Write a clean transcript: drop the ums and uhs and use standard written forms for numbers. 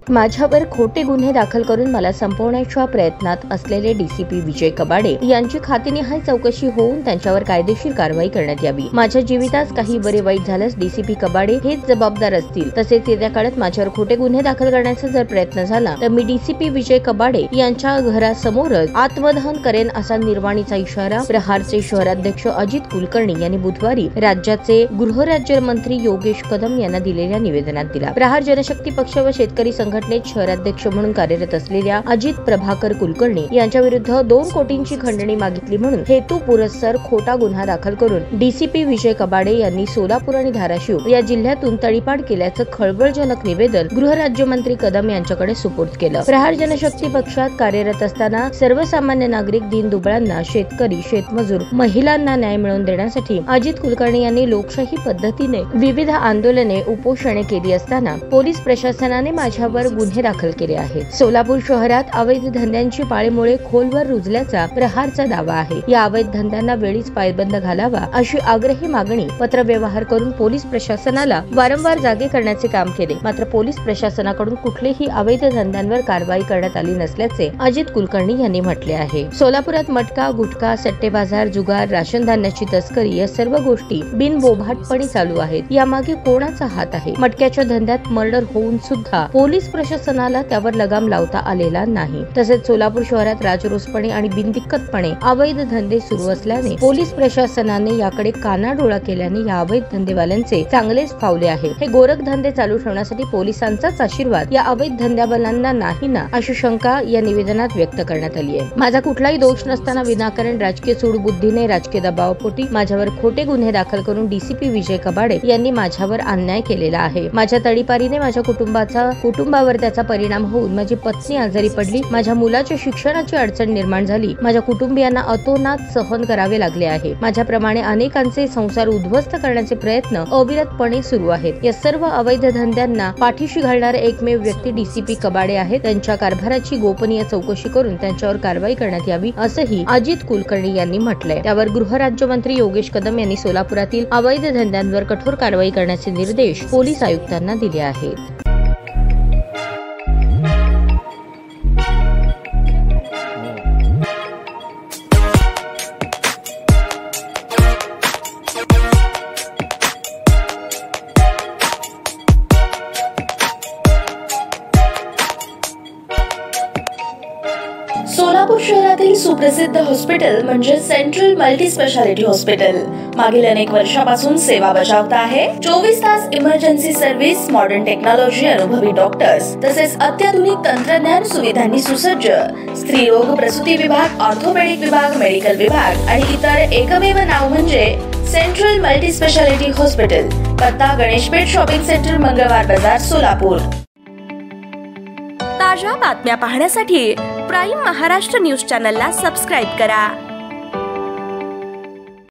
माझ्यावर खोटे गुन्हे दाखल करून मला संपवण्याच्या प्रयत्नात असलेले डीसीपी विजय कबाडे यांची खातेनिहाय चौकशी होऊन त्यांच्यावर कायदेशीर कारवाई करण्यात यावी। माझ्या जीवितास काही बरे वाईट झाल्यास डीसीपी कबाडे हेच जबाबदार असतील। तसेच येत्या काळात माझ्यावर खोटे गुन्हे दाखल करण्याचा जर प्रयत्न झाला तर मी डीसीपी विजय कबाडे यांच्या घरासमोरच आत्मदहन करेन असा निर्वाणीचा इशारा प्रहारचे शहराध्यक्ष अजित कुलकर्णी यांनी बुधवारी राज्याचे गृहराज्यमंत्री योगेश कदम यांना दिलेल्या निवेदनात दिला। प्रहार जनशक्ती पक्ष व शेतकरी संघटनेत शहराध्यक्ष म्हणून कार्यरत असलेल्या अजित प्रभाकर कुलकर्णी यांच्या विरुद्ध 2 कोटींची खंडणी मागितली म्हणून हेतू पुरस्सर खोटा गुन्हा दाखल करून डीसीपी विजय कबाडे यांनी सोलापूर आणि धाराशिव या जिल्ह्यातून तडीपार केल्याचं खळबळजनक निवेदन गृहराज्यमंत्री कदम यांच्याकडे सुपूर्द केलं। प्रहार जनशक्ती पक्षात कार्यरत असताना सर्वसामान्य नागरिक, दीनदुबळांना, शेतकरी, शेतमजूर, महिलांना न्याय मिळवून देण्यासाठी अजित कुलकर्णी यांनी लोकशाही पद्धतीने विविध आंदोलने, उपोषणे केली असताना पोलीस प्रशासनाने माझ्यावर गुन्हे दाखल केले आहेत। सोलापूर शहरात अवैध धंद्यांची पाळेमुळे खोलवर रुजल्याचा प्रहारचा दावा आहे। या अवैध धंद्यांना वेळीच पायबंद घालावा अशी आग्रही मागणी पत्रव्यवहार करून पोलीस प्रशासनाला वारंवार जागे करण्याचे काम केले। मात्र पोलीस प्रशासनाकडून कुठलेही अवैध धंद्यांवर कारवाई करण्यात आली नसल्याचे अजित कुलकर्णी यांनी म्हटले आहे। सोलापुरात मटका, गुटखा, सट्टे बाजार, जुगार, राशन धान्याची तस्करी या सर्व गोष्टी बिनबोभाटपणे चालू आहेत। यामागे कोणाचा हात आहे? मटक्याच्या धंद्यात मर्डर होऊन सुद्धा पोलीस प्रशासनाला त्यावर लगाम लावता आलेला नाही। तसेच सोलापूर शहरात राजरोसपणे आणि बिनदिक्कतपणे अवैध धंदे सुरू असल्याने पोलीस प्रशासनाने याकडे कानाडोळा केल्याने या अवैध धंदेवाल्यांचे चांगलेच फावले आहे। हे गोरख धंदे चालू ठेवण्यासाठी पोलिसांचाच आशीर्वाद या अवैध धंद्यावाल्यांना नाही ना, अशी शंका या निवेदनात व्यक्त करण्यात आली आहे। माझा कुठलाही दोष नसताना विनाकारण राजकीय सूडबुद्धीने, राजकीय दबावापोटी माझ्यावर खोटे गुन्हे दाखल करून डीसीपी विजय कबाडे यांनी माझ्यावर अन्याय केलेला आहे। माझ्या तडीपारीने माझ्या कुटुंबावर त्याचा परिणाम होऊन माझी पत्नी आजारी पडली, माझ्या मुलाच्या शिक्षणाची अडचण निर्माण झाली, माझ्या कुटुंबियांना अतोनात सहन करावे लागले आहे। माझ्याप्रमाणे अनेकांचे संसार उद्ध्वस्त करण्याचे प्रयत्न अविरतपणे सुरू आहेत। या सर्व अवैध धंद्यांना पाठीशी घालणारे एकमेव व्यक्ती डीसीपी कबाडे आहेत। त्यांच्या कारभाराची गोपनीय चौकशी करून त्यांच्यावर कारवाई करण्यात यावी असंही अजित कुलकर्णी यांनी म्हटलंय। त्यावर गृहराज्यमंत्री योगेश कदम यांनी सोलापुरातील अवैध धंद्यांवर कठोर कारवाई करण्याचे निर्देश पोलीस आयुक्तांना दिले आहेत। सोलापूर शहरातील सुप्रसिद्ध हॉस्पिटल म्हणजे सेंट्रल मल्टी स्पेशालिटी हॉस्पिटल मागील अनेक वर्षापासून सेवा बजावत आहे। 24 तास इमर्जन्सी सर्व्हिस, मॉडर्न टेक्नॉलॉजी, अनुभवी डॉक्टर्स तसेच अत्याधुनिक तंत्रज्ञान सुविधांनी सुसज्ज स्त्रीरोग, प्रसूती विभाग, ऑर्थोपेडिक विभाग, मेडिकल विभाग आणि इतर एकमेव नाव म्हणजे सेंट्रल मल्टी स्पेशालिटी हॉस्पिटल। पत्ता गणेशपेठ शॉपिंग सेंटर, मंगळवार बाजार, सोलापूर। ताज्या बातम्या पाहण्यासाठी प्राईम महाराष्ट्र न्यूज चॅनलला सबस्क्राईब करा।